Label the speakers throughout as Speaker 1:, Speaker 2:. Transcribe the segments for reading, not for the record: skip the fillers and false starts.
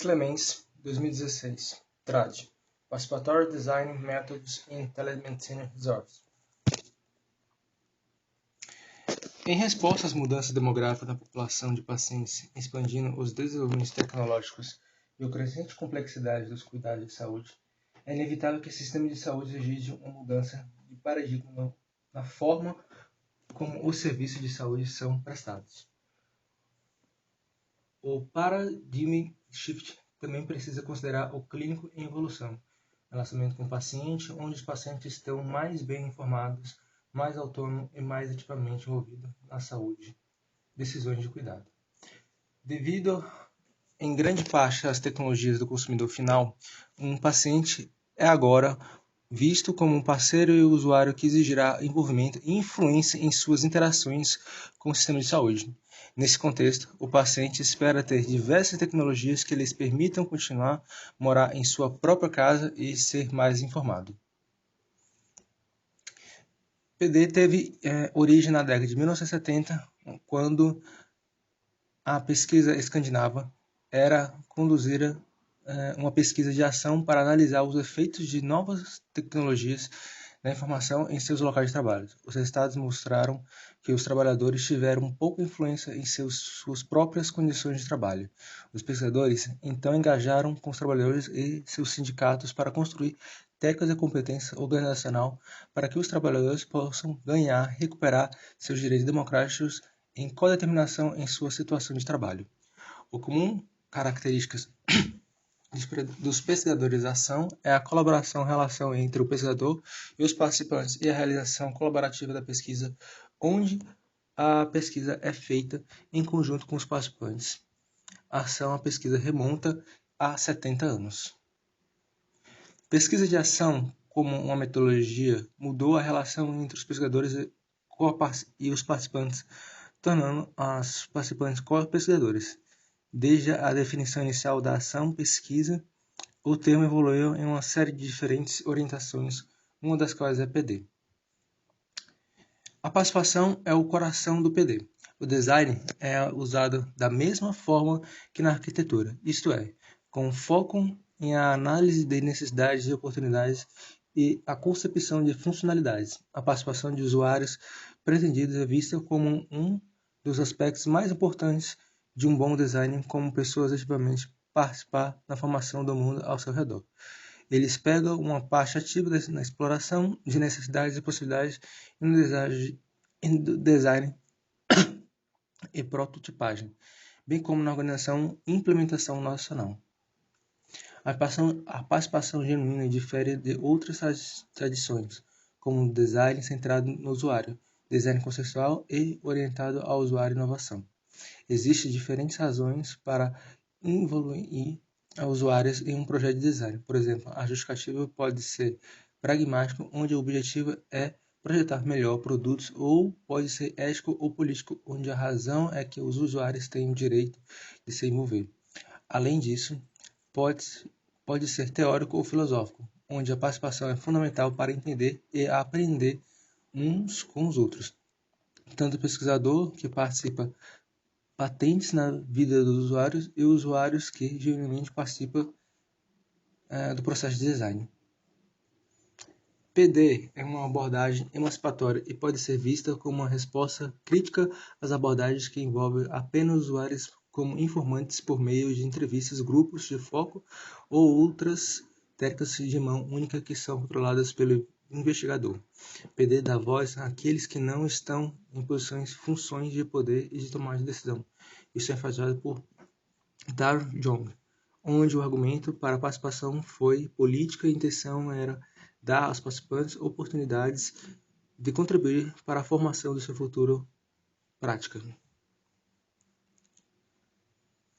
Speaker 1: Clemens, 2016. TRAD. Participatory Design Methods in Telemedicine Resource. Em resposta às mudanças demográficas na população de pacientes, expandindo os desenvolvimentos tecnológicos e a crescente complexidade dos cuidados de saúde, é inevitável que o sistema de saúde exija uma mudança de paradigma na forma como os serviços de saúde são prestados. O paradigm shift também precisa considerar o clínico em evolução, relacionamento com o paciente, onde os pacientes estão mais bem informados, mais autônomos e mais ativamente envolvidos na saúde, decisões de cuidado. Devido em grande parte às tecnologias do consumidor final, um paciente é agora visto como um parceiro e usuário que exigirá envolvimento e influência em suas interações com o sistema de saúde. Nesse contexto, o paciente espera ter diversas tecnologias que lhes permitam continuar a morar em sua própria casa e ser mais informado. PD teve origem na década de 1970, quando a pesquisa escandinava era conduzida uma pesquisa de ação para analisar os efeitos de novas tecnologias da informação em seus locais de trabalho. Os resultados mostraram que os trabalhadores tiveram pouca influência em suas próprias condições de trabalho. Os pesquisadores então engajaram com os trabalhadores e seus sindicatos para construir técnicas de competência organizacional para que os trabalhadores possam recuperar seus direitos democráticos em codeterminação em sua situação de trabalho. O comum características dos pesquisadores da ação é a relação entre o pesquisador e os participantes e a realização colaborativa da pesquisa, onde a pesquisa é feita em conjunto com os participantes. A pesquisa remonta a 70 anos. Pesquisa de ação, como uma metodologia, mudou a relação entre os pesquisadores e os participantes, tornando os participantes co-pesquisadores. Desde a definição inicial da ação-pesquisa, o termo evoluiu em uma série de diferentes orientações, uma das quais é PD. A participação é o coração do PD. O design é usado da mesma forma que na arquitetura, isto é, com foco em a análise de necessidades e oportunidades e a concepção de funcionalidades. A participação de usuários pretendidos é vista como um dos aspectos mais importantes de um bom design, como pessoas ativamente participar da formação do mundo ao seu redor. Eles pegam uma parte ativa na exploração de necessidades e possibilidades no design e prototipagem, bem como na organização e implementação nacional. A participação genuína difere de outras tradições, como o design centrado no usuário, design conceitual e orientado ao usuário e inovação. Existem diferentes razões para envolver usuários em um projeto de design. Por exemplo, a justificativa pode ser pragmática, onde o objetivo é projetar melhor produtos, ou pode ser ético ou político, onde a razão é que os usuários têm o direito de se envolver. Além disso, pode ser teórico ou filosófico, onde a participação é fundamental para entender e aprender uns com os outros. Tanto o pesquisador que participa patentes na vida dos usuários e usuários que genuinamente participam do processo de design. PD é uma abordagem emancipatória e pode ser vista como uma resposta crítica às abordagens que envolvem apenas usuários como informantes por meio de entrevistas, grupos de foco ou outras técnicas de mão única que são controladas pelo investigador. PD dá voz àqueles que não estão em funções de poder e de tomada de decisão. Isso é enfatizado por Dar Jong, onde o argumento para a participação foi política e a intenção era dar aos participantes oportunidades de contribuir para a formação do seu futuro prática.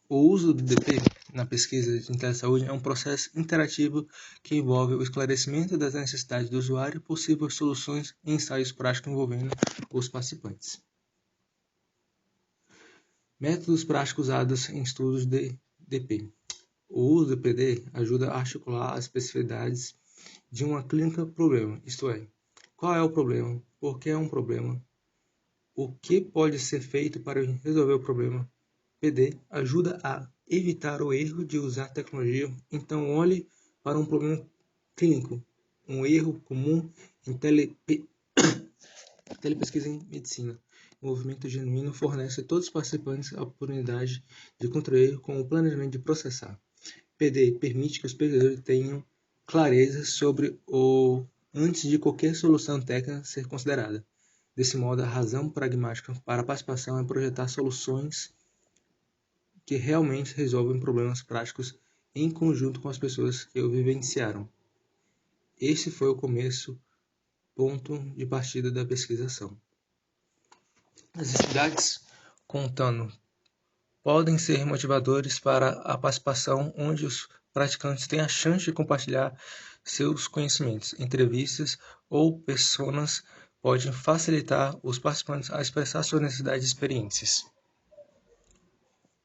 Speaker 1: O uso do DP na pesquisa de telesaúde é um processo interativo que envolve o esclarecimento das necessidades do usuário, possíveis soluções e ensaios práticos envolvendo os participantes. Métodos práticos usados em estudos de DP. O uso do PD ajuda a articular as especificidades de uma clínica problema, isto é, qual é o problema, por que é um problema, o que pode ser feito para resolver o problema, PD ajuda a evitar o erro de usar tecnologia, então olhe para um problema clínico, um erro comum em telepesquisa em medicina. O movimento genuíno fornece a todos os participantes a oportunidade de contribuir com o planejamento de processar. PD permite que os pesquisadores tenham clareza sobre o antes de qualquer solução técnica ser considerada. Desse modo, a razão pragmática para a participação é projetar soluções que realmente resolvem problemas práticos em conjunto com as pessoas que o vivenciaram. Esse foi o ponto de partida da pesquisação. As necessidades contando podem ser motivadores para a participação, onde os praticantes têm a chance de compartilhar seus conhecimentos. Entrevistas ou personas podem facilitar os participantes a expressar suas necessidades e experiências.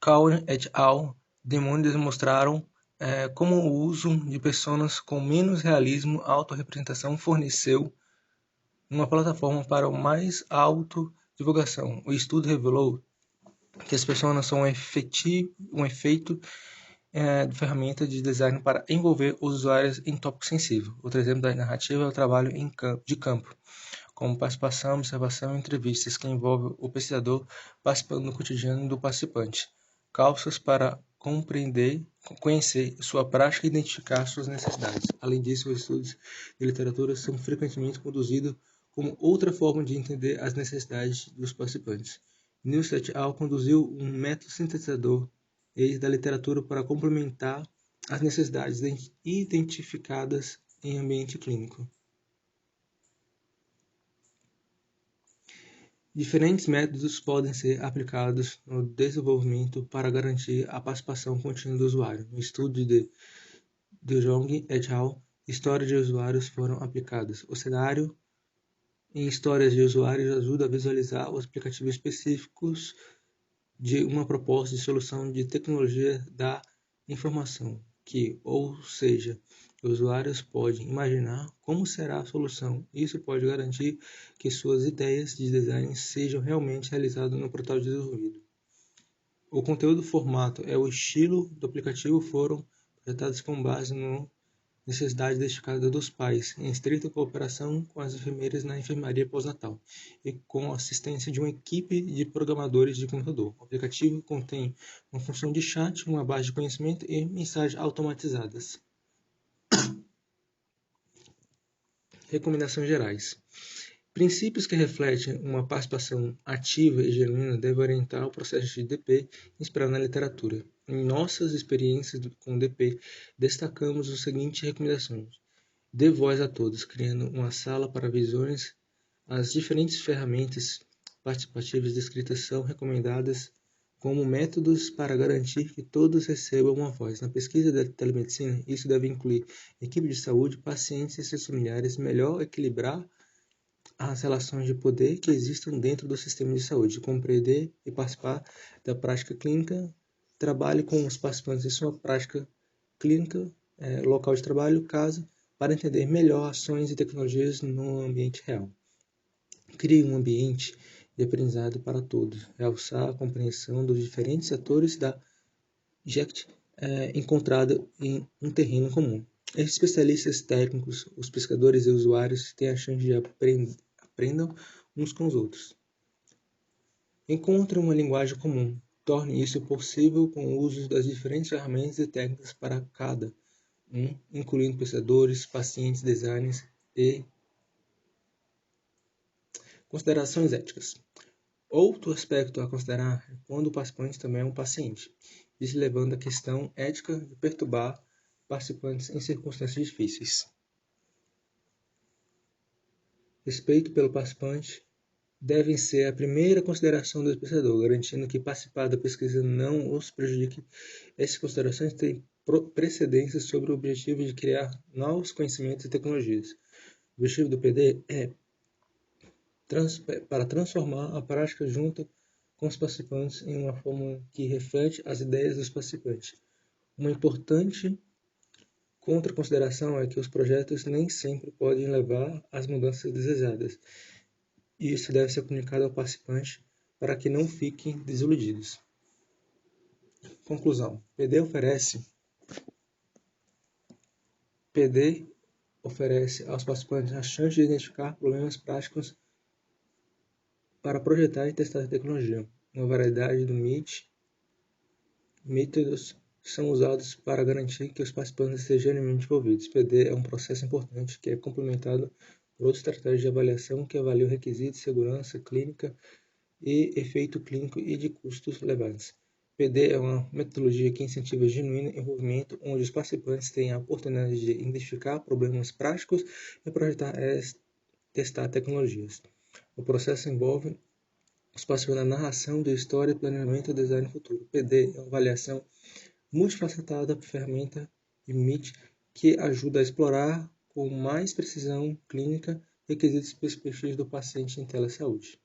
Speaker 1: Cowen et al. Demonstraram como o uso de personas com menos realismo autorrepresentação forneceu uma plataforma para o mais autodivulgação. O estudo revelou que as personas são um efeito de ferramenta de design para envolver os usuários em tópicos sensíveis. Outro exemplo da narrativa é o trabalho de campo, como participação, observação e entrevistas, que envolve o pesquisador participando do cotidiano do participante. Calças para conhecer sua prática e identificar suas necessidades. Além disso, os estudos de literatura são frequentemente conduzidos como outra forma de entender as necessidades dos participantes. Nielsen et al. Conduziu um método sintetizador da literatura para complementar as necessidades identificadas em ambiente clínico. Diferentes métodos podem ser aplicados no desenvolvimento para garantir a participação contínua do usuário. No estudo de Jong et al., histórias de usuários foram aplicadas. O cenário em histórias de usuários ajuda a visualizar os aplicativos específicos de uma proposta de solução de tecnologia da informação, ou seja, os usuários podem imaginar como será a solução. Isso pode garantir que suas ideias de design sejam realmente realizadas no protótipo desenvolvido. O conteúdo, formato e o estilo do aplicativo foram projetados com base na necessidade identificada dos pais, em estrita cooperação com as enfermeiras na enfermaria pós-natal e com a assistência de uma equipe de programadores de computador. O aplicativo contém uma função de chat, uma base de conhecimento e mensagens automatizadas. Recomendações gerais. Princípios que refletem uma participação ativa e genuína devem orientar o processo de DP inspirado na literatura. Em nossas experiências com DP, destacamos as seguintes recomendações. Dê voz a todos, criando uma sala para visões. As diferentes ferramentas participativas descritas são recomendadas como métodos para garantir que todos recebam uma voz. Na pesquisa da telemedicina, isso deve incluir equipe de saúde, pacientes e seus familiares, melhor equilibrar as relações de poder que existem dentro do sistema de saúde, compreender e participar da prática clínica, trabalhe com os participantes em sua prática clínica, local de trabalho, casa, para entender melhor ações e tecnologias no ambiente real. Crie um ambiente de aprendizado para todos, realçar a compreensão dos diferentes atores da GECT encontrada em um terreno comum. Esses especialistas técnicos, os pesquisadores e usuários têm a chance de aprendam uns com os outros. Encontre uma linguagem comum. Torne isso possível com o uso das diferentes ferramentas e técnicas para cada incluindo pesquisadores, pacientes, designers e considerações éticas. Outro aspecto a considerar é quando o participante também é um paciente, isso levando a questão ética de perturbar participantes em circunstâncias difíceis. Respeito pelo participante deve ser a primeira consideração do pesquisador, garantindo que participar da pesquisa não os prejudique. Essas considerações têm precedência sobre o objetivo de criar novos conhecimentos e tecnologias. O objetivo do PD é para transformar a prática junto com os participantes em uma forma que reflete as ideias dos participantes. Uma importante consideração é que os projetos nem sempre podem levar às mudanças desejadas, e isso deve ser comunicado ao participante para que não fiquem desiludidos. Conclusão. PD oferece aos participantes a chance de identificar problemas práticos para projetar e testar a tecnologia. Uma variedade de métodos são usados para garantir que os participantes estejam genuinamente envolvidos. PD é um processo importante que é complementado por outras estratégias de avaliação que avaliam requisitos, segurança clínica e efeito clínico e de custos relevantes. PD é uma metodologia que incentiva genuíno envolvimento, onde os participantes têm a oportunidade de identificar problemas práticos e projetar e testar tecnologias. O processo envolve os participantes na narração de história, planejamento e design futuro. PD é uma avaliação multifacetada, ferramenta e MIT que ajuda a explorar com mais precisão clínica requisitos e perspectivas do paciente em telesaúde.